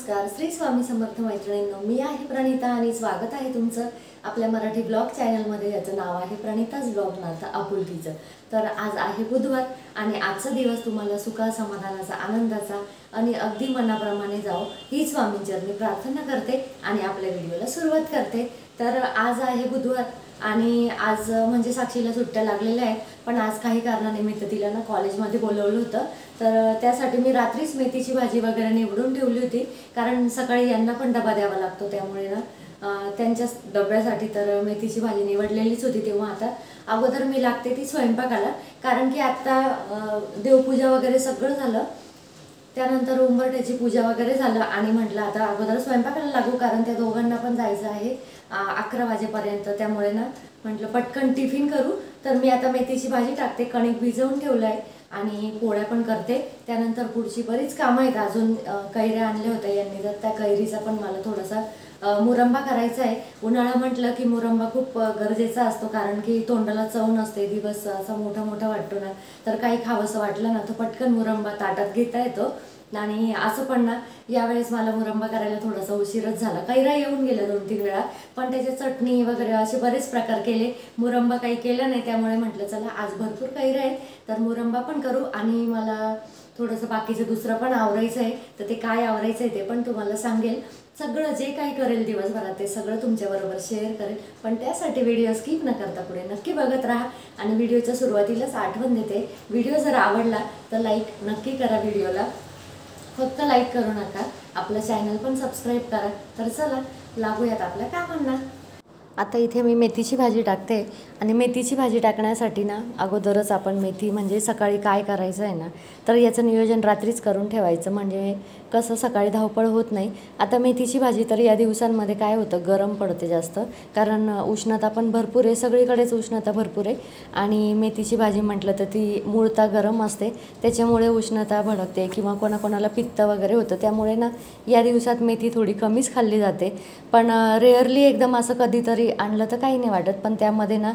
नमस्कार. श्री स्वामी समर्थ मैत्रिणींनो, मी आहे प्रणिता आणि स्वागत आहे तुमचं आपल्या मराठी ब्लॉग चॅनलमध्ये. याचं नाव आहे प्रणिताज ब्लॉग नातं आपुलकीचं. तर आज आहे बुधवार आणि आजचा दिवस तुम्हाला सुखा समाधानाचा, आनंदाचा आणि अगदी मनाप्रमाणे जाओ ही स्वामींचरणी प्रार्थना करते आणि आपल्या व्हिडिओला सुरुवात करते. तर आज आहे बुधवार आणि आज म्हणजे साक्षीला सुट्ट्या लागलेल्या आहेत, पण आज काही कारणानिमित्त तिला ना कॉलेजमध्ये बोलवलं होतं. तर त्यासाठी मी रात्रीच मेथीची भाजी वगैरे निवडून ठेवली होती, कारण सकाळी यांना पण डबा द्यावा लागतो. त्यामुळे ना त्यांच्या डब्यासाठी तर मेथीची भाजी निवडलेलीच होती. तेव्हा आता अगोदर मी लागते ती स्वयंपाकाला, कारण की आत्ता देवपूजा वगैरे सगळं झालं, त्यानंतर उंबरठ्याची पूजा वगैरे झालं आणि म्हटलं आता अगोदर स्वयंपाकाला लागू, कारण त्या दोघांना पण जायचं आहे 11 वाजेपर्यंत. त्यामुळे ना म्हटलं पटकन टिफिन करू. तर मी आता मेथीची भाजी टाकते, कणिक भिजवून ठेवलं आहे आणि पोळ्या पण करते. त्यानंतर पुढची बरीच कामं आहेत. अजून कैऱ्या आणल्या होत्या यांनी, तर त्या कैरीचा पण मला थोडासा मुरंबा करायचा आहे. उन्हाळा म्हटलं की मुरंबा खूप गरजेचा असतो, कारण की तोंडाला चव नसते, दिवस असा मोठा मोठा वाटतो ना, तर काही खावंसं वाटलं ना तर पटकन मुरंबा ताटात घेता येतो. आणि असं पण ना यावेळेस मला मुरंबा करायला थोडासा उशीरच झाला. कैरा येऊन गेल्या 2-3 वेळा, पण त्याचे चटणी वगैरे असे बरेच प्रकार केले, मुरंबा काही केला नाही. त्यामुळे म्हटलं चला आज भरपूर कैरा आहेत तर मुरंबा पण करू आणि मला थोडंसं बाकीचं दुसरं पण आवरायचं आहे. तर ते काय आवरायचं आहे ते पण तुम्हाला सांगेल. सगळं जे काही करेल दिवसभरात ते सगळं तुमच्याबरोबर शेअर करेल, पण त्यासाठी व्हिडिओ स्किप न करता पुढे नक्की बघत राहा. आणि व्हिडिओच्या सुरुवातीलाच आठवण देते, व्हिडिओ जर आवडला तर लाईक नक्की करा. व्हिडिओला फक्त लाईक करू नका, आपलं चॅनल पण सबस्क्राईब करा. तर चला लागूयात आपल्या कामांना. आता इथे मी मेथीची भाजी टाकते आणि मेथीची भाजी टाकण्यासाठी ना अगोदरच आपण मेथी म्हणजे सकाळी काय करायचं आहे ना, तर याचं नियोजन रात्रीच करून ठेवायचं, म्हणजे कसं सकाळी धावपळ होत नाही. आता मेथीची भाजी तर या दिवसांमध्ये काय होतं, गरम पडते जास्त, कारण उष्णता पण भरपूर आहे, सगळीकडेच उष्णता भरपूर आहे. आणि मेथीची भाजी म्हटलं तर ती मूळता गरम असते, त्याच्यामुळे उष्णता भडकते किंवा कोणाकोणाला पित्त वगैरे होतं. त्यामुळे ना या दिवसात मेथी थोडी कमीच खाल्ली जाते. पण रेअरली एकदम असं कधीतरी आणलं तर काही नाही वाटत, पण त्यामध्ये ना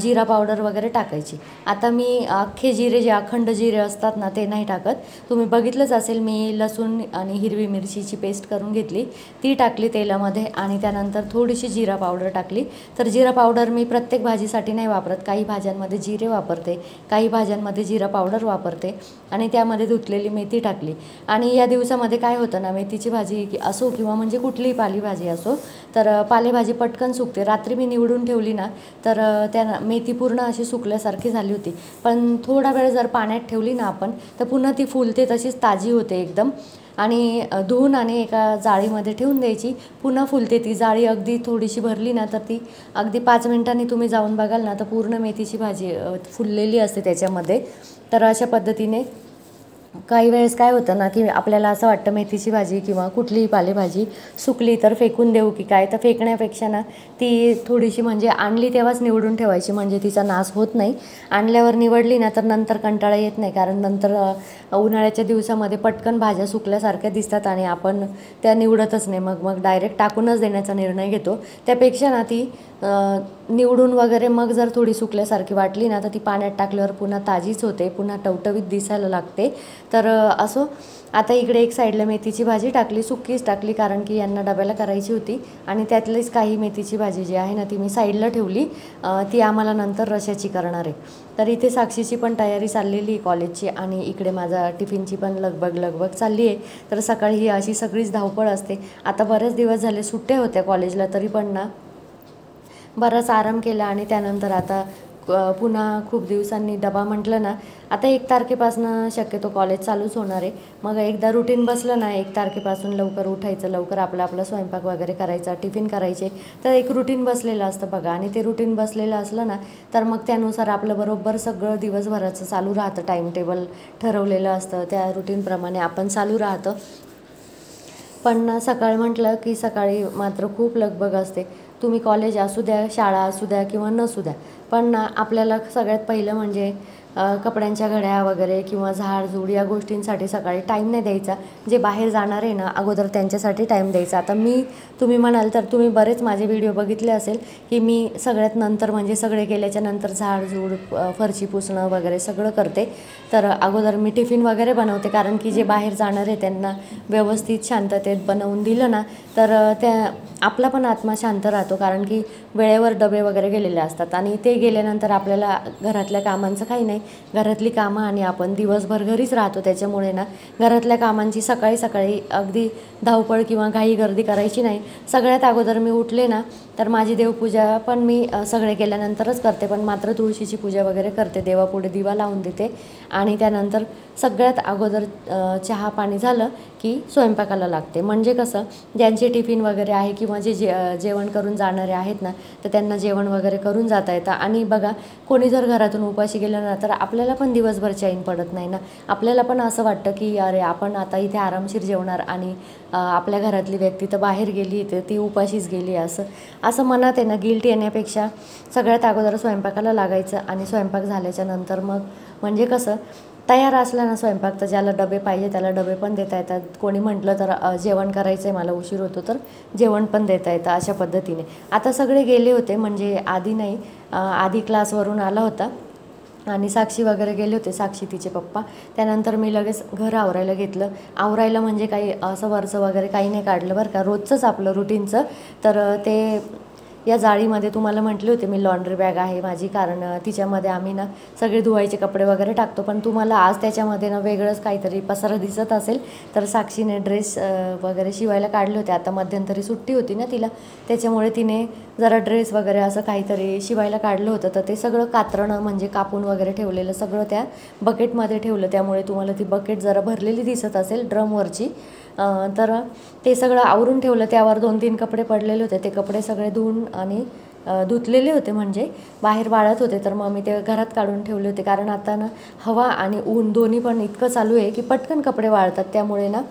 जिरा पावडर वगैरे टाकायची. आता मी अख्खे जिरे, जे अखंड जिरे असतात ना ते नाही टाकत. तुम्ही बघितलंच असेल, मी लसूण आणि हिरवी मिरचीची पेस्ट करून घेतली, ती टाकली तेलामध्ये आणि त्यानंतर थोडीशी जिरा पावडर टाकली. तर जिरा पावडर मी प्रत्येक भाजीसाठी नाही वापरत, काही भाज्यांमध्ये जिरे वापरते, काही भाज्यांमध्ये जिरा पावडर वापरते. आणि त्यामध्ये धुतलेली मेथी टाकली. आणि या दिवसामध्ये काय होतं ना, मेथीची भाजी असो किंवा म्हणजे कुठलीही पालेभाजी असो, तर पालेभाजी पटकन सुकते. रात्री मी निवडून ठेवली ना तर त्या मेथी पूर्ण अशी सुकल्यासारखी झाली होती, पण थोडा वेळ जर पाण्यात ठेवली ना आपण तर पुन्हा ती फुलते, तशीच ताजी होते एकदम. आणि धुवून आणि एका जाळीमध्ये ठेवून द्यायची, पुन्हा फुलते ती. जाळी अगदी थोडीशी भरली ना तर ती अगदी 5 मिनिटांनी तुम्ही जाऊन बघाल ना तर पूर्ण मेथीची भाजी फुललेली असते त्याच्यामध्ये. तर अशा पद्धतीने काही वेळेस काय होतं ना की आपल्याला असं वाटतं मेथीची भाजी किंवा कुठलीही पालेभाजी सुकली तर फेकून देऊ की काय, तर फेकण्यापेक्षा ना ती थोडीशी म्हणजे आणली तेव्हाच निवडून ठेवायची, म्हणजे तिचा नाश होत नाही. आणल्यावर निवडली ना तर नंतर कंटाळा येत नाही, कारण नंतर उन्हाळ्याच्या दिवसामध्ये पटकन भाज्या सुकल्यासारख्या दिसतात आणि आपण त्या निवडतच नाही, मग डायरेक्ट टाकूनच देण्याचा निर्णय घेतो. त्यापेक्षा ना ती निवडून वगैरे मग जर थोडी सुकल्यासारखी वाटली ना तर ती पाण्यात टाकल्यावर पुन्हा ताजीच होते, पुन्हा टवटवीत दिसायला लागते. तर असो, आता इकडे एक साईडला मेथीची भाजी टाकली, सुक्कीच टाकली, कारण की यांना डब्याला करायची होती. आणि त्यातलीच काही मेथीची भाजी जी आहे ना ती मी साईडला ठेवली, ती आम्हाला नंतर रश्याची करणार आहे. तर इथे साक्षीची पण तयारी चाललेली कॉलेजची आणि इकडे माझा टिफिनची पण लगबग चालली आहे. तर सकाळी ही अशी सगळीच धावपळ असते. आता बरेच दिवस झाले सुट्ट्या होत्या कॉलेजला, तरी पण ना बराच आराम केला आणि त्यानंतर आता पुन्हा खूप दिवसांनी डबा म्हटलं ना, आता 1 तारखेपासून शक्यतो कॉलेज चालूच होणार आहे. मग एकदा रुटीन बसलं ना 1 तारखेपासून, लवकर उठायचं, लवकर आपला स्वयंपाक वगैरे करायचा, टिफिन करायचे, तर एक रुटीन बसलेलं असतं बघा. आणि ते रुटीन बसलेलं असलं ना तर मग त्यानुसार आपलं बरोबर सगळं दिवसभराचं चालू राहतं, टाईम टेबल ठरवलेलं असतं, त्या रुटीनप्रमाणे आपण चालू राहतं. पण सकाळ म्हटलं की सकाळी मात्र खूप लगबग असते. तुम्ही कॉलेज असू द्या, शाळा असू द्या किंवा नसू द्या, पण आपल्याला सगळ्यात पहिलं म्हणजे कपड्यांच्या घड्या वगैरे किंवा झाडझूड या गोष्टींसाठी सकाळी टाईम नाही द्यायचा. जे बाहेर जाणार आहे ना अगोदर त्यांच्यासाठी टाईम द्यायचा. आता तुम्ही म्हणाल तर तुम्ही बरेच माझे व्हिडिओ बघितले असेल की मी सगळ्यात नंतर म्हणजे सगळे केल्याच्या नंतर झाडझूड फरशी पुसणं वगैरे सगळं करते. तर अगोदर मी टिफिन वगैरे बनवते, कारण की जे बाहेर जाणार आहे त्यांना व्यवस्थित शांततेत बनवून दिलं ना तर आपला पण आत्मा शांत राहतो, कारण की वेळेवर डबे वगैरे गेलेले असतात आणि ते गेल्यानंतर आपल्याला घरातल्या कामांचं काही नाही. घरातली कामं आणि आपण दिवसभर घरीच राहतो, त्याच्यामुळे ना घरातल्या कामांची सकाळी सकाळी अगदी धावपळ किंवा घाई गर्दी करायची नाही. सगळ्यात अगोदर मी उठले ना तर माझी देवपूजा पण मी सगळे केल्यानंतरच करते, पण मात्र तुळशीची पूजा वगैरे करते, देवापुढे दिवा लावून देते आणि त्यानंतर सगळ्यात अगोदर चहा पाणी झालं की स्वयंपाकाला लागते. म्हणजे कसं ज्यांचे टिफिन वगैरे आहे किंवा जे जेवण करून जाणारे आहेत ना तर त्यांना जेवण वगैरे करून जाता येतं. आणि बघा कोणी जर घरातून उपाशी गेलं ना तर आपल्याला पण दिवसभर चैन पडत नाही ना. आपल्याला पण असं वाटतं की अरे आपण आता इथे आरामशीर जेवणार आणि आपल्या घरातली व्यक्ती तर बाहेर गेली तर ती उपाशीच गेली असं मनात आहे ना गिल्ट येण्यापेक्षा सगळ्यात अगोदर स्वयंपाकाला लागायचं. आणि स्वयंपाक झाल्याच्या नंतर मग म्हणजे कसं तयार असला ना स्वयंपाक तर ज्याला डबे पाहिजे त्याला डबे पण देता येतात. कोणी म्हटलं तर जेवण करायचं आहे मला उशीर होतो तर जेवण पण देता येतं अशा पद्धतीने. आता सगळे गेले होते, म्हणजे आधी नाही, आधी क्लासवरून आला होता आणि साक्षी वगैरे गेले होते, साक्षी तिचे पप्पा. त्यानंतर मी लगेच घर आवरायला घेतलं. आवरायला म्हणजे काही असं वरचं वगैरे काही नाही काढलं बरं का, रोजचंच आपलं रुटीनचं. तर ते या जाळीमध्ये तुम्हाला म्हटले होते मी लॉन्ड्री बॅग आहे माझी, कारण तिच्यामध्ये आम्ही ना सगळे धुवायचे कपडे वगैरे टाकतो. पण तुम्हाला आज त्याच्यामध्ये ना वेगळंच काहीतरी पसारा दिसत असेल तर साक्षीने ड्रेस वगैरे शिवायला काढले होते. आता मध्यंतरी सुट्टी होती ना तिला, त्याच्यामुळे तिने जरा ड्रेस वगैरे असं काहीतरी शिवायला काढलं होतं. तर ते सगळं कातरणं म्हणजे कापून वगैरे ठेवलेलं सगळं त्या बकेटमध्ये ठेवलं, त्यामुळे तुम्हाला ती बकेट जरा भरलेली दिसत असेल ड्रमवरची. तर ते सगळं आवरून ठेवलं. त्यावर 2-3 कपडे पडलेले होते, ते कपडे सगळे धुवून आणि धुतलेले होते, म्हणजे बाहेर वाळत होते. तर मग मी ते घरात काढून ठेवले होते, कारण आता ना हवा आणि ऊन दोन्ही पण इतकं चालू आहे की पटकन कपडे वाळतात. त्यामुळे ना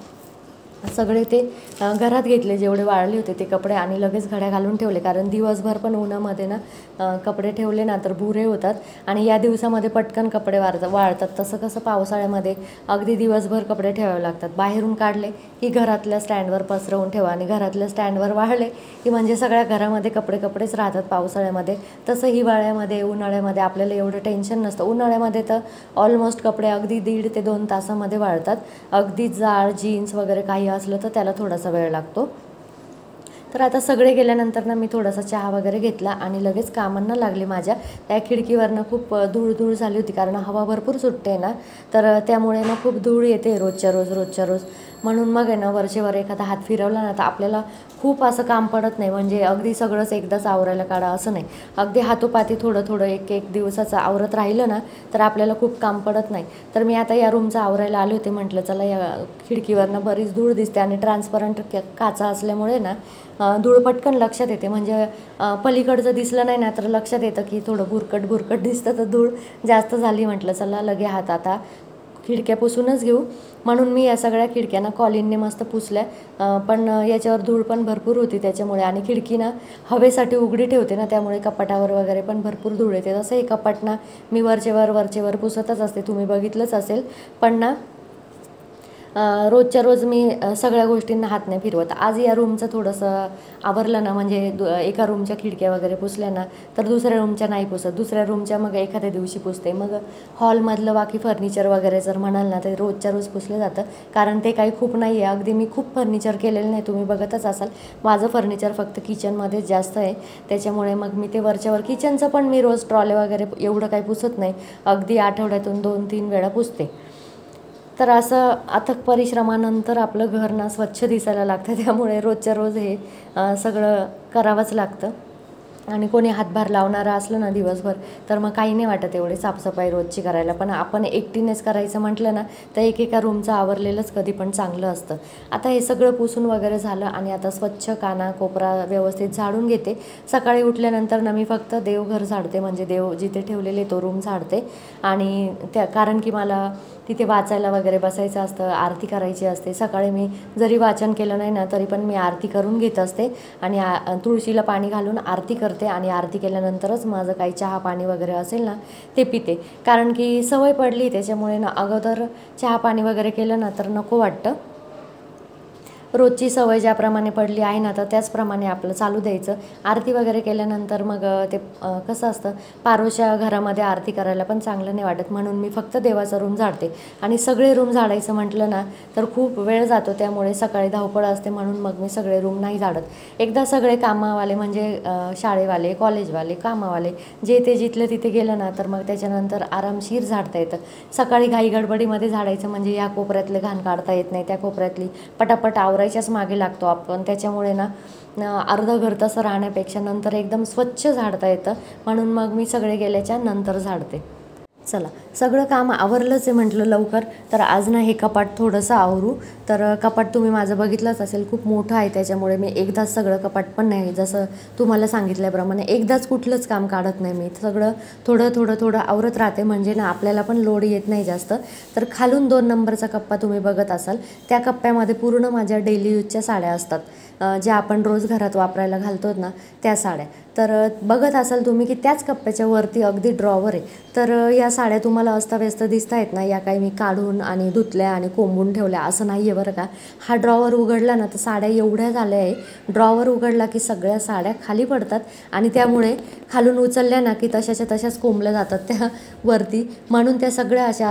सगळे ते घरात घेतले जेवढे वाळले होते ते कपडे आणि लगेच घड्या घालून ठेवले, कारण दिवसभर पण उन्हामध्ये ना कपडे ठेवले ना तर भुरे होतात आणि या दिवसामध्ये पटकन कपडे वाळतात. तसं कसं पावसाळ्यामध्ये अगदी दिवसभर कपडे ठेवावे लागतात. बाहेरून काढले की घरातल्या स्टँडवर पसरवून ठेवा आणि घरातल्या स्टँडवर वाळले की म्हणजे सगळ्या घरामध्ये कपडेच राहतात पावसाळ्यामध्ये. तसं हिवाळ्यामध्ये उन्हाळ्यामध्ये आपल्याला एवढं टेन्शन नसतं. उन्हाळ्यामध्ये तर ऑलमोस्ट कपडे अगदी 1.5 ते 2 तासामध्ये वाळतात. अगदी जाड जीन्स वगैरे काही असलं तर त्याला थोडासा वेळ लागतो. तर आता सगळे गेल्यानंतर ना मी थोडासा चहा वगैरे घेतला आणि लगेच कामांना लागले माझ्या. त्या खिडकीवरनं खूप धूळ झाली होती, कारण हवा भरपूर सुटते ना, तर त्यामुळे ना खूप धूळ येते रोजच्या रोज. म्हणून मग आहे ना वरचेवर एखादा हात फिरवला ना तर आपल्याला खूप असं काम पडत नाही, म्हणजे अगदी सगळंच एकदाच आवरायला काढा असं नाही. अगदी हातोपाती थोडं एक दिवसाचं आवरत राहिलं ना तर आपल्याला खूप काम पडत नाही. तर मी आता या रूमचं आवरायला आले होते, म्हटलं चला या खिडकीवरनं बरीच धूळ दिसते आणि ट्रान्सपरंट काचा असल्यामुळे ना धूळ पटकन लक्षात येते. म्हणजे पलीकडचं दिसलं नाही ना तर लक्षात येतं की थोडं भुरकट दिसतं, तर धूळ जास्त झाली. म्हटलं चला लगे हात आता खिडक्या पुसूनच घेऊ, म्हणून मी या सगळ्या खिडक्यांना कॉलिनने मस्त पुसल्या. पण याच्यावर धूळ पण भरपूर होती त्याच्यामुळे, आणि खिडकी ना हवेसाठी उघडी ठेवते ना त्यामुळे कपाटावर वगैरे पण भरपूर धूळ येते. तसं हे कपाट ना मी वरचेवर पुसतच असते, तुम्ही बघितलंच असेल. पण ना रोजच्या रोज मी सगळ्या गोष्टींना हात नाही फिरवत. आज या रूमचं थोडंसं आवरलं ना, म्हणजे एका रूमच्या खिडक्या वगैरे पुसल्या ना तर दुसऱ्या रूमच्या नाही पुसत, दुसऱ्या रूमच्या मग एखाद्या दिवशी पुसते. मग हॉलमधलं बाकी फर्निचर वगैरे जर म्हणाल ना तर रोजच्या रोज पुसलं जातं, कारण ते काही खूप नाही आहे. अगदी मी खूप फर्निचर केलेलं नाही, तुम्ही बघतच असाल. माझं फर्निचर फक्त किचनमध्येच जास्त आहे, त्याच्यामुळे मग मी ते वरच्यावर किचनचं पण मी रोज ट्रॉले वगैरे एवढं काही पुसत नाही, अगदी आठवड्यातून 2-3 वेळा पुसते. तर असं अथक परिश्रमानंतर आपलं घर ना स्वच्छ दिसायला लागतं, त्यामुळे रोजच्या रोज हे सगळं करावंच लागतं. आणि कोणी हातभार लावणारा असलं ना दिवसभर तर मग काही नाही वाटत एवढे साफसफाई रोजची करायला. पण आपण एकटीनेच करायचं म्हटलं ना तर एकेका रूमचं आवरलेलंच कधी पण चांगलं असतं. आता हे सगळं पुसून वगैरे झालं आणि आता स्वच्छ काना कोपरा व्यवस्थित झाडून घेते. सकाळी उठल्यानंतर ना मी फक्त देवघर झाडते, म्हणजे देव जिथे ठेवलेले तो रूम झाडते. आणि कारण की मला तिथे वाचायला वगैरे बसायचं असतं, आरती करायची असते. सकाळी मी जरी वाचन केलं नाही ना तरी पण मी आरती करून घेत असते आणि तुळशीला पाणी घालून आरती करते. करते आणि आरती केल्यानंतरच माझं काही चहा पाणी वगैरे असेल ना ते पिते, कारण की सवय पडली त्याच्यामुळे ना अगोदर चहा पाणी वगैरे केलं ना तर नको वाटतं. रोजची सवय ज्याप्रमाणे पडली आहे ना तर त्याचप्रमाणे आपलं चालू द्यायचं. आरती वगैरे केल्यानंतर मग ते कसं असतं, पारोशा घरामध्ये आरती करायला पण चांगलं नाही वाटत, म्हणून मी फक्त देवाचा रूम झाडते. आणि सगळे रूम झाडायचं म्हटलं ना तर खूप वेळ जातो, त्यामुळे सकाळी धावपळ असते, म्हणून मग मी सगळे रूम नाही झाडत. एकदा सगळे कामावाले म्हणजे शाळेवाले, कॉलेजवाले, कामावाले जे ते जिथलं तिथे गेलं ना तर मग त्याच्यानंतर आरामशीर झाडता येतं. सकाळी घाई गडबडीमध्ये झाडायचं म्हणजे या कोपऱ्यातले घाण काढता येत नाही, त्या कोपऱ्यातली पटापट आवरायच्याच मागे लागतो आपण. त्याच्यामुळे ना अर्धं घर तसं राहण्यापेक्षा नंतर एकदम स्वच्छ झाडता येतं, म्हणून मग मी सगळे गेल्याच्या नंतर झाडते. चला, सगळं काम आवरलंच आहे म्हटलं लवकर, तर आज ना हे कपाट थोडंसं आवरू. तर कपाट तुम्ही माझं बघितलंच असेल, खूप मोठं आहे, त्याच्यामुळे मी एकदाच सगळं कपाट पण नाही, जसं तुम्हाला सांगितल्याप्रमाणे एकदाच कुठलंच काम काढत नाही मी, सगळं थोडं थोडं थोडं आवरत राहते, म्हणजे ना आपल्याला पण लोड येत नाही जास्त. तर खालून 2 नंबरचा कप्पा तुम्ही बघत असाल, त्या कप्प्यामध्ये पूर्ण माझ्या डेली यूजच्या साड्या असतात, ज्या आपण रोज घरात वापरायला घालतो ना त्या साड्या. तर बघत असाल तुम्ही की त्याच कप्प्याच्या वरती अगदी ड्रॉवर आहे. तर या साड्या तुम्हाला अस्ताव्यस्त दिसत आहेत ना, या काही मी काढून आणि धुतल्या आणि कोंबून ठेवल्या असं नाही आहे बरं का. हा ड्रॉवर उघडला ना तर साड्या एवढ्या झाल्या आहे, ड्रॉवर उघडला की सगळ्या साड्या खाली पडतात आणि त्यामुळे खालून उचलल्या ना की तशाच्या तशाच कोंबल्या जातात त्या वरती, म्हणून त्या सगळ्या अशा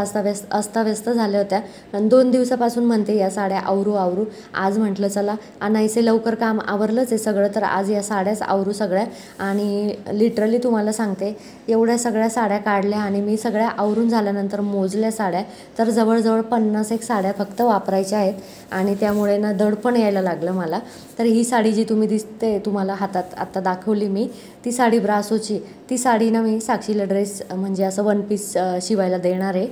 अस्ताव्यस्त झाल्या होत्या. आणि 2 दिवसापासून म्हणते या साड्या आवरू. आज म्हटलं चला, आणायचे लवकर काम आवरलंच आहे सगळं, तर आज या साड्याच आवरू सगळ्या. आणि लिटरली तुम्हाला सांगते, एवढ्या सगळ्या साड्या काढल्या आणि मी सगळ्या आवरून झाल्यानंतर मोजल्या साड्या, तर जवळजवळ 50 साड्या फक्त वापरायच्या आहेत. आणि त्यामुळे ना दडपण यायला लागलं मला. तर ही साडी जी तुम्ही दिसते तुम्हाला हातात आत्ता दाखवली मी, ती साडी ब्रासोची, ती साडी ना मी साक्षीला ड्रेस म्हणजे असं 1 पीस शिवायला देणार आहे,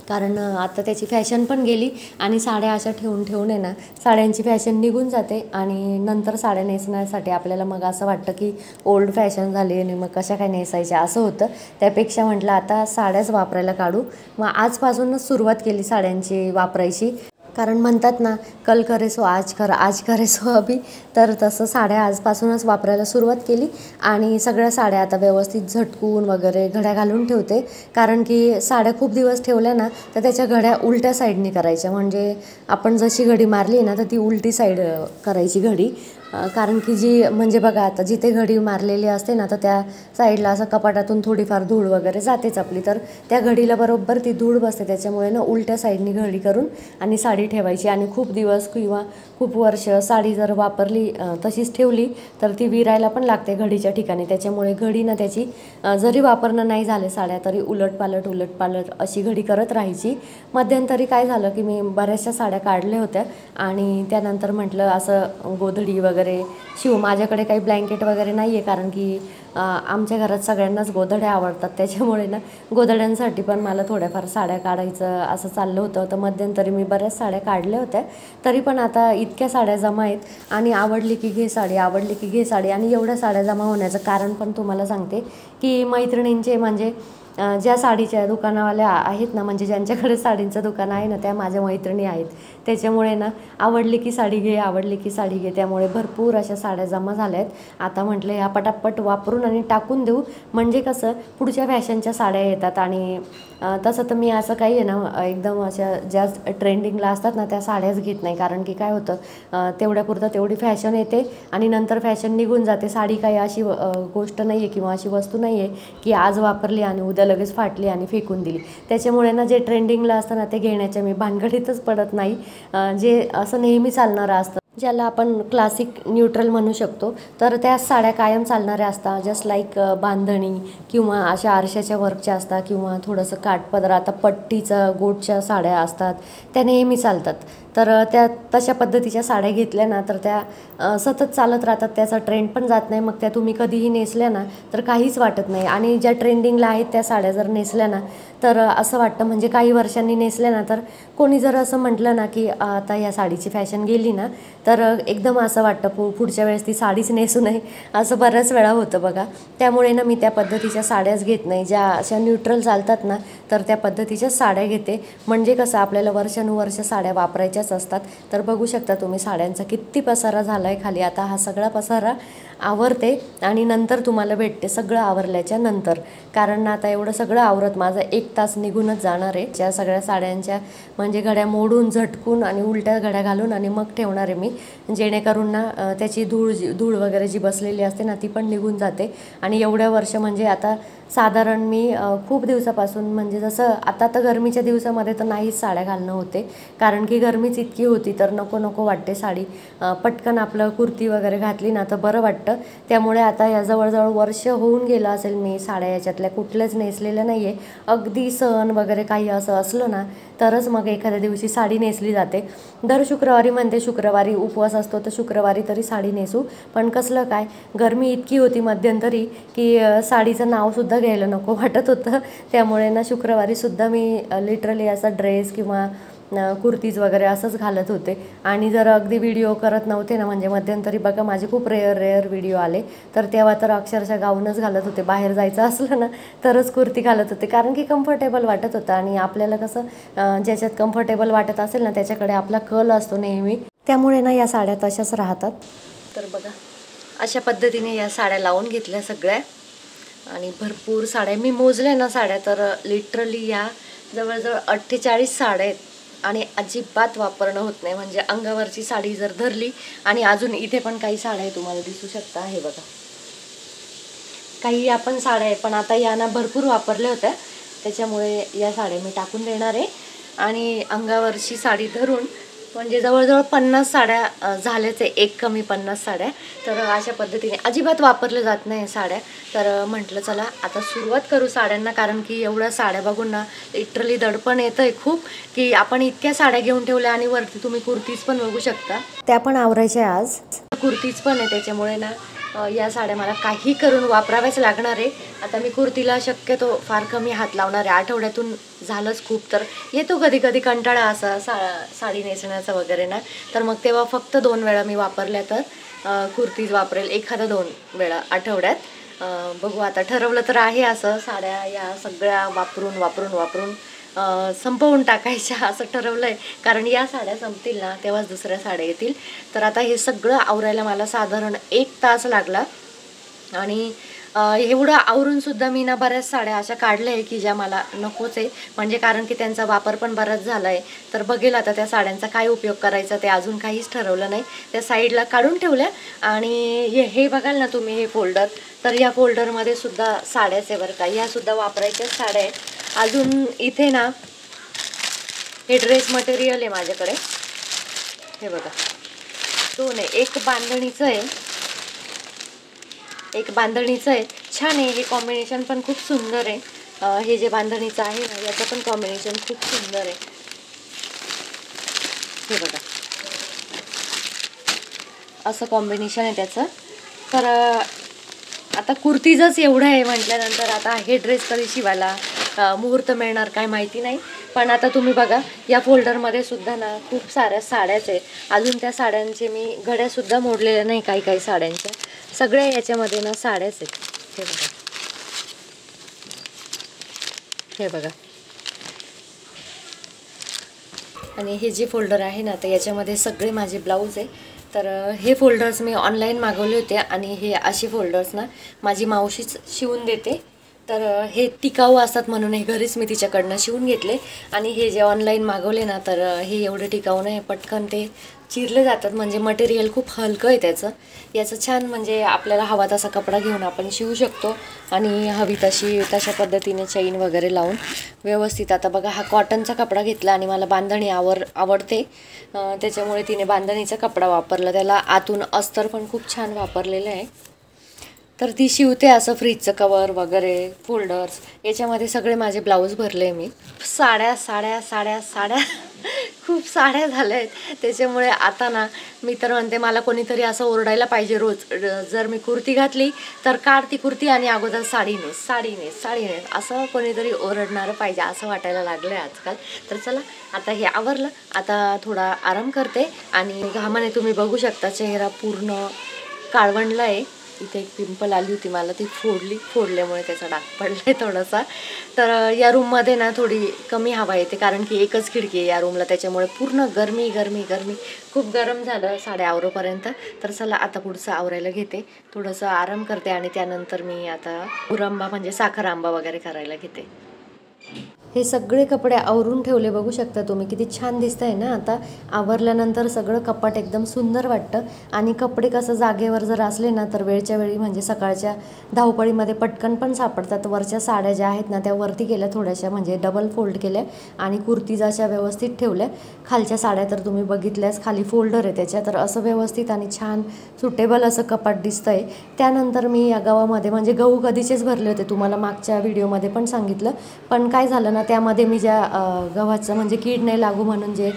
कारण आता त्याची फॅशन पण गेली आणि साड्या अशा ठेवून आहे ना साड्यांची फॅशन निघून जाते आणि नंतर साड्या नेसण्यासाठी आपल्याला मग असं वाटतं की ओल्ड फॅशन झाली आणि मग कशा काय नेसायच्या असं होतं. त्यापेक्षा म्हटलं आता साड्याच वापरायला काढू. मग आजपासूनच सुरुवात केली साड्यांची वापरायची, कारण म्हणतात ना कल करे सो आज कर, आज करे सो अभी. तर तसं साड्या आजपासूनच वापरायला सुरुवात केली आणि सगळ्या साड्या आता व्यवस्थित झटकून वगैरे घड्या घालून ठेवते, कारण की साड्या खूप दिवस ठेवल्या ना तर त्याच्या घड्या उलट्या साईडनी करायच्या, म्हणजे आपण जशी घडी मारली ना तर ती उलटी साईड करायची घडी. कारण की जी म्हणजे बघा आता जिथे घडी मारलेली असते ना तर त्या साईडला असं कपाटातून थोडीफार धूळ वगैरे जातेच आपली, तर त्या घडीला बरोबर ती धूळ बसते, त्याच्यामुळे ना उलट्या साईडनी घडी करून आणि साडी ठेवायची. आणि खूप दिवस किंवा खूप वर्ष साडी जर वापरली तशीच ठेवली तर ती विरायला पण लागते घडीच्या ठिकाणी, त्याच्यामुळे घडी ना त्याची जरी वापरणं नाही झाले साड्या तरी उलटपालट अशी घडी करत राहायची. मध्यंतरी काय झालं की मी बऱ्याचशा साड्या काढल्या होत्या आणि त्यानंतर म्हटलं असं गोधडी वगैरे शिव, माझ्याकडे काही ब्लँकेट वगैरे नाही आहे, कारण की आमच्या घरात सगळ्यांनाच गोधड्या आवडतात, त्याच्यामुळे ना गोधड्यांसाठी पण मला थोड्याफार साड्या काढायचं असं चाललं होतं. तर मध्यंतरी मी बऱ्याच साड्या काढल्या होत्या, तरी पण आता इतक्या साड्या जमा आहेत आणि आवडली की घे साडी. आणि एवढ्या साड्या जमा होण्याचं कारण पण तुम्हाला सांगते की मैत्रिणींचे म्हणजे ज्या साडीच्या दुकानावाल्या आहेत ना, म्हणजे ज्यांच्याकडे साडींचं दुकान आहे ना त्या माझ्या मैत्रिणी आहेत, त्याच्यामुळे ना आवडली की साडी घे, त्यामुळे भरपूर अशा साड्या जमा झाल्या आहेत. आता म्हटलं ह्या पटापट वापरून आणि टाकून देऊ, म्हणजे कसं पुढच्या फॅशनच्या साड्या येतात. आणि तसं तर मी असं काही आहे ना एकदम अशा ज्या ट्रेंडिंगला असतात ना त्या साड्याच घेत नाही, कारण की काय होतं तेवढ्यापुरतं तेवढी फॅशन येते आणि नंतर फॅशन निघून जाते. साडी काही अशी गोष्ट नाही आहे किंवा अशी वस्तू नाही आहे की आज वापरली आणि उद्या लगेच फाटली आणि फेकून दिली, त्याच्यामुळे ना जे ट्रेंडिंगला असतं ना ते घेण्याच्या मी भानगडीतच पडत नाही. जे असं नेहमी चालणारं असतं, ज्याला आपण क्लासिक न्यूट्रल म्हणू शकतो, तर त्या साड्या कायम चालणाऱ्या असतात, जस्ट लाईक बांधणी किंवा अशा आरशाच्या वर्कच्या असतात किंवा थोडंसं काठपदर, आता पट्टीचा गोटच्या साड्या असतात त्या नेहमी चालतात. तर त्या तशा पद्धतीच्या साड्या घेतल्या ना तर त्या सतत चालत राहतात, त्याचा ट्रेंड पण जात नाही, मग त्या तुम्ही कधीही नेसल्या ना तर काहीच वाटत नाही. आणि ज्या ट्रेंडिंगला आहेत त्या साड्या जर नेसल्या ना तर असं वाटतं, म्हणजे काही वर्षांनी नेसल्या ना तर कोणी जर असं म्हटलं ना की आता या साडीची फॅशन गेली ना तर एकदम असं वाटतं पुढच्या वेळेस ती साडीच नेसू नये, असं बऱ्याच वेळा होतं बघा. त्यामुळे ना मी त्या पद्धतीच्या साड्याच घेत नाही, ज्या अशा न्यूट्रल चालतात ना तर त्या पद्धतीच्याच साड्या घेते, म्हणजे कसं आपल्याला वर्षानुवर्ष साड्या वापरायच्याच साड्याच्याच असतात. तर बघू शकता तुम्ही साड्यांचा किती पसारा झाला आहे खाली. आता हा सगळा पसारा आवरते आणि नंतर तुम्हाला भेटते सगळं आवरल्याच्या नंतर, कारण आता एवढं सगळं आवरत माझा 1 तास निघूनच जाणार आहे. ज्या सगळ्या साड्यांच्या म्हणजे घड्या मोडून झटकून आणि उलट्या घड्या घालून आणि मग ठेवणार आहे मी, जेणेकरून ना त्याची धूळ वगैरे जी बसलेली असते ना ती पण निघून जाते. आणि एवढ्या वर्ष म्हणजे आता साधारण मी खूप दिवसापासून, म्हणजे जसं आता तर गरमीच्या दिवसामध्ये तर नाहीच साड्या घालणं होते, कारण की गरमीच इतकी होती तर नको नको वाटते साडी. पटकन आपलं कुर्ती वगैरे घातली ना तर बरं वाटतं. त्यामुळे आता या जवळजवळ वर्ष होऊन गेलं असेल मी साड्या याच्यातल्या कुठल्याच नेसलेल्या नाही आहे. अगदी सण वगैरे काही असं असलं ना तरच मग एखाद्या दिवशी साडी नेसली जाते. दर शुक्रवारी म्हणते, शुक्रवारी उपवास असतो तर शुक्रवारी तरी साडी नेसू, पण कसलं काय गरमी इतकी होती मध्यंतरी की साडीचं नावसुद्धा घ्यायला नको वाटत होतं. त्यामुळे ना शुक्रवारीसुद्धा मी लिटरली असा ड्रेस किंवा कुर्तीज वगैरे असंच घालत होते. आणि जर अगदी व्हिडिओ करत नव्हते ना, म्हणजे मध्यंतरी बघा माझे खूप रेअर व्हिडिओ आले, तर तेव्हा तर अक्षरशः गाऊनच घालत होते. बाहेर जायचं असलं ना तरच कुर्ती घालत होते, कारण की कम्फर्टेबल वाटत होतं. आणि आपल्याला कसं ज्याच्यात कम्फर्टेबल वाटत असेल ना त्याच्याकडे आपला कल असतो नेहमी. त्यामुळे ना या साड्या तशाच राहतात. तर बघा अशा पद्धतीने या साड्या लावून घेतल्या सगळ्या, आणि भरपूर साड्या मी मोजल्या ना साड्या, तर लिटरली या जवळजवळ 48 साड्या आहेत. आणि अजिबात वापरणं होत नाही, म्हणजे अंगावरची साडी जर धरली, आणि अजून इथे पण काही साड्या आहे तुम्हाला दिसू शकता, हे बघा काही आपण साड्या आहे, पण आता या ना भरपूर वापरल्या होत्या त्याच्यामुळे या साड्या मी टाकून देणार आहे. आणि अंगावरची साडी धरून म्हणजे जवळजवळ 50 साड्या झाल्याच आहे, एक कमी 50 साड्या. तर अशा पद्धतीने अजिबात वापरल्या जात नाही साड्या. तर म्हटलं चला आता सुरुवात करू साड्यांना, कारण की एवढ्या साड्या बघून ना लिटरली दडपण येतं आहे खूप, की आपण इतक्या साड्या घेऊन ठेवल्या. आणि वरती तुम्ही कुर्तीज पण बघू शकता, त्या पण आवरायच्या आज. कुर्तीज पण आहे, त्याच्यामुळे ना या साड्या मला काही करून वापराव्याच लागणार आहे. आता मी कुर्तीला शक्यतो फार कमी हात लावणार आहे, आठवड्यातून झालंच खूप, तर येतो कधी कधी कंटाळा असा साडी नेसण्याचा वगैरे ना, तर मग तेव्हा फक्त 2 वेळा मी वापरल्या तर कुर्तीज वापरेल, एखादा 2 वेळा आठवड्यात. बघू आता ठरवलं तर आहे असं, साड्या या सगळ्या वापरून संपवून टाकायच्या असं ठरवलं आहे, कारण या साड्या संपतील ना तेव्हाच दुसऱ्या साड्या येतील. तर आता हे सगळं आवरायला मला साधारण 1 तास लागला. आणि एवढं आवरूनसुद्धा मी ना बऱ्याच साड्या अशा काढल्या आहे की ज्या मला नकोच आहे, म्हणजे कारण की त्यांचा वापर पण बराच झाला आहे. तर बघेल आता त्या साड्यांचा काय उपयोग करायचा ते अजून काहीच ठरवलं नाही, त्या साईडला काढून ठेवल्या. आणि हे बघाल ना तुम्ही हे फोल्डर, तर या फोल्डरमध्ये सुद्धा साड्याच आहे बरं का, ह्यासुद्धा वापरायच्याच साड्या आहेत. अजून इथे ना हे ड्रेस मटेरियल आहे माझ्याकडे, हे बघा 2 आहे, एक बांधणीचं आहे, छान आहे हे कॉम्बिनेशन पण खूप सुंदर आहे. हे जे बांधणीचं आहे ना याचं पण कॉम्बिनेशन खूप सुंदर आहे, हे बघा असं कॉम्बिनेशन आहे त्याचं. तर आता कुर्तीजच एवढं आहे म्हटल्यानंतर आता हे ड्रेस कधी शिवायला मुहूर्त मिळणार काय माहिती नाही. पण आता तुम्ही बघा या फोल्डरमध्ये सुद्धा ना खूप साऱ्या साड्याच आहे. अजून त्या साड्यांचे मी घड्यासुद्धा मोडलेल्या नाही, काही साड्यांच्या, सगळ्या याच्यामध्ये ना साड्याच आहेत. हे बघा आणि हे जे फोल्डर आहे ना तर याच्यामध्ये सगळे माझे ब्लाऊज आहे. तर हे फोल्डर्स मी ऑनलाईन मागवले होते, आणि हे असे फोल्डर्स ना माझी मावशीच शिवून देते. तर हे टिकाऊ असतात म्हणून हे घरीच मी तिच्याकडनं शिवून घेतले. आणि हे जे ऑनलाईन मागवले ना तर हे एवढे टिकाऊ नाही, पटकन ते चिरले जातात, म्हणजे मटेरियल खूप हलकं आहे याचं छान, म्हणजे आपल्याला हवा तसा कपडा घेऊन आपण शिवू शकतो. आणि हवी तशा पद्धतीने चैन वगैरे लावून व्यवस्थित. आता बघा हा कॉटनचा कपडा घेतला आणि मला बांधणी आवडते, त्याच्यामुळे तिने बांधणीचा कपडा वापरला. त्याला आतून अस्तर पण खूप छान वापरलेलं आहे. तर ती शिवते असं फ्रीजचं कवर वगैरे, फोल्डर्स, याच्यामध्ये सगळे माझे ब्लाऊज भरले मी. साड्या खूप साड्या झाल्या आहेत. त्याच्यामुळे आता ना मी तर म्हणते मला कोणीतरी असं ओरडायला पाहिजे रोज, जर मी कुर्ती घातली तर काढ ती कुर्ती आणि अगोदर साडी नेस असं कोणीतरी ओरडणारं पाहिजे असं वाटायला लागलं आहे आजकाल. तर चला आता हे आवरलं, आता थोडा आराम करते. आणि घामाने तुम्ही बघू शकता चेहरा पूर्ण काळवंडला आहे. इथे एक पिंपल आली होती मला, ती फोडल्यामुळे त्याचा डाग पडलाय थोडासा. तर या रूममध्ये ना थोडी कमी हवा येते, कारण की एकच खिडकी आहे या रूमला, त्याच्यामुळे पूर्ण गरमी गरमी गरमी, खूप गरम झालं साडे आवरोपर्यंत. तर चला आता पुढचं आवरायला घेते, थोडंसं आराम करते आणि त्यानंतर मी आता गुरांबा म्हणजे साखर आंबा वगैरे करायला घेते. हे सगळे कपडे आवरून ठेवले, बघू शकता तुम्ही किती छान दिसतंय ना. आता आवरल्यानंतर सगळं कपाट एकदम सुंदर वाटतं. आणि कपडे कसं जागेवर जर असले ना तर वेळच्या वेळी म्हणजे सकाळच्या धावपळीमध्ये पटकन पण सापडतात. वरच्या साड्या ज्या आहेत ना त्या वरती केल्या थोड्याशा, म्हणजे डबल फोल्ड केल्या आणि कुर्तीज अशा व्यवस्थित ठेवल्या. खालच्या साड्या तर तुम्ही बघितल्यास, खाली फोल्डर आहे त्याच्या. तर असं व्यवस्थित आणि छान सुटेबल असं कपाट दिसतंय. त्यानंतर मी या गव्हामध्ये म्हणजे गहू कधीचेच भरले होते, तुम्हाला मागच्या व्हिडिओमध्ये पण सांगितलं. पण काय झालं ना, त्यामध्ये मी ज्या गव्हाचं म्हणजे कीड नाही लागू म्हणून जे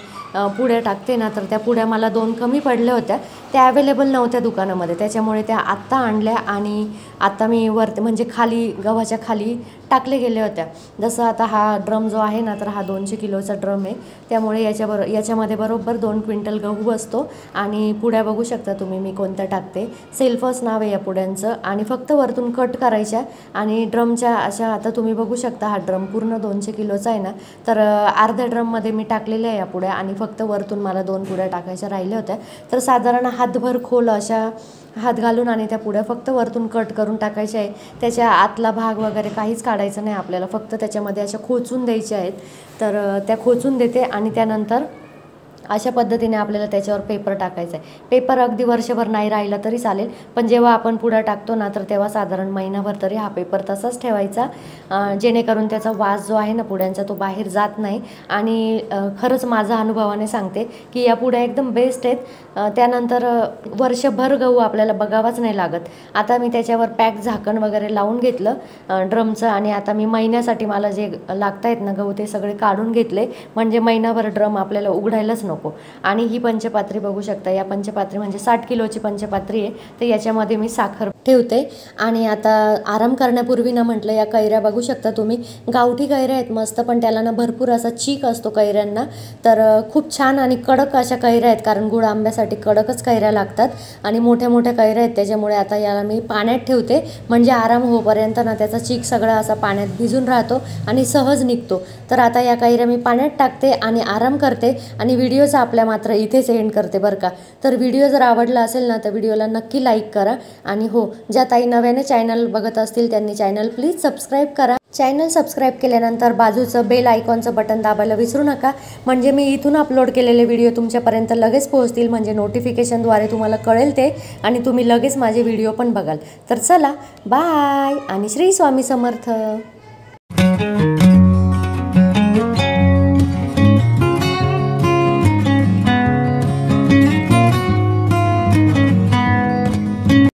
पुड्या टाकते ना, तर त्या पुड्या मला 2 कमी पडल्या होत्या. त्या अवेलेबल नव्हत्या दुकानामध्ये, त्याच्यामुळे त्या आत्ता आणल्या आणि आता मी वरती म्हणजे खाली गव्हाच्या खाली टाकले गेले होत्या. जसं आता हा ड्रम जो आहे ना, तर हा 200 किलोचा ड्रम आहे, त्यामुळे याच्यामध्ये बरोबर 2 क्विंटल गहू बसतो. आणि पुड्या बघू शकता तुम्ही मी कोणत्या टाकते, सेल्फस नाव आहे या पुड्यांचं. आणि फक्त वरतून कट करायच्या आणि ड्रमच्या अशा, आता तुम्ही बघू शकता हा ड्रम पूर्ण 200 किलोचा आहे ना, तर अर्ध्या ड्रममध्ये मी टाकलेल्या आहे या पुड्या आणि फक्त वरतून मला 2 पुड्या टाकायच्या राहिल्या होत्या. तर साधारण हातभर खोल अशा हात घालून आणि त्या पुड्या फक्त वरतून कट करून टाकायच्या आहे. त्याच्या आतला भाग वगैरे काहीच काढायचं नाही आपल्याला, फक्त त्याच्यामध्ये अशा खोचून द्यायच्या आहेत. तर त्या खोचून देते आणि त्यानंतर अशा पद्धतीने आपल्याला त्याच्यावर पेपर टाकायचा आहे. पेपर अगदी वर्षभर नाही राहिला तरी चालेल, पण जेव्हा आपण पुडा टाकतो ना तर तेव्हा साधारण महिनाभर तरी हा पेपर तसाच ठेवायचा, जेणेकरून त्याचा वास जो आहे ना पुड्यांचा तो बाहेर जात नाही. आणि खरंच माझा अनुभवाने सांगते की या पुड्या एकदम बेस्ट आहेत. त्यानंतर वर्षभर गहू आपल्याला बघावाच नाही लागत. आता मी त्याच्यावर पॅक झाकण वगैरे लावून घेतलं ड्रमचं आणि आता मी महिन्यासाठी मला जे लागत आहेत ना गहू ते सगळे काढून घेतले, म्हणजे महिनाभर ड्रम आपल्याला उघडायलाच नको. आणि ही पंचपात्री बघू शकता, या पंचपात्री म्हणजे 60 किलोची पंचपात्री आहे. तर याच्यामध्ये मी साखर ठेवते. आणि आता आराम करण्यापूर्वी ना म्हटलं या कैऱ्या बघू शकता तुम्ही, गावठी कैऱ्या आहेत मस्त, पण त्याला ना भरपूर असा चीक असतो कैऱ्यांना. तर खूप छान आणि कडक अशा कैऱ्या आहेत, कारण गुळ आंब्यासाठी कडकच कैऱ्या लागतात आणि मोठ्या मोठ्या कैऱ्या आहेत. त्याच्यामुळे आता याला मी पाण्यात ठेवते, म्हणजे आराम होईपर्यंत ना त्याचा चीक सगळा असा पाण्यात भिजून राहतो आणि सहज निघतो. तर आता या कैऱ्या मी पाण्यात टाकते आणि आराम करते. आणि व्हिडिओचा आपल्या मात्र इथेच एंड करते बरं का. तर व्हिडिओ जर आवडला असेल ना तर व्हिडिओला नक्की लाईक करा. आणि हो, ज्या ताई नव्याने चॅनल बघत असतील त्यांनी चॅनल प्लीज सबस्क्राईब करा. चॅनल सबस्क्राईब केल्यानंतर बाजूचं बेल आयकॉनचं बटन दाबायला विसरू नका, म्हणजे मी इथून अपलोड केलेले व्हिडिओ तुमच्यापर्यंत लगेच पोहोचतील, म्हणजे नोटिफिकेशनद्वारे तुम्हाला कळेल ते आणि तुम्ही लगेच माझे व्हिडिओ पण बघाल. तर चला बाय आणि श्री स्वामी समर्थ.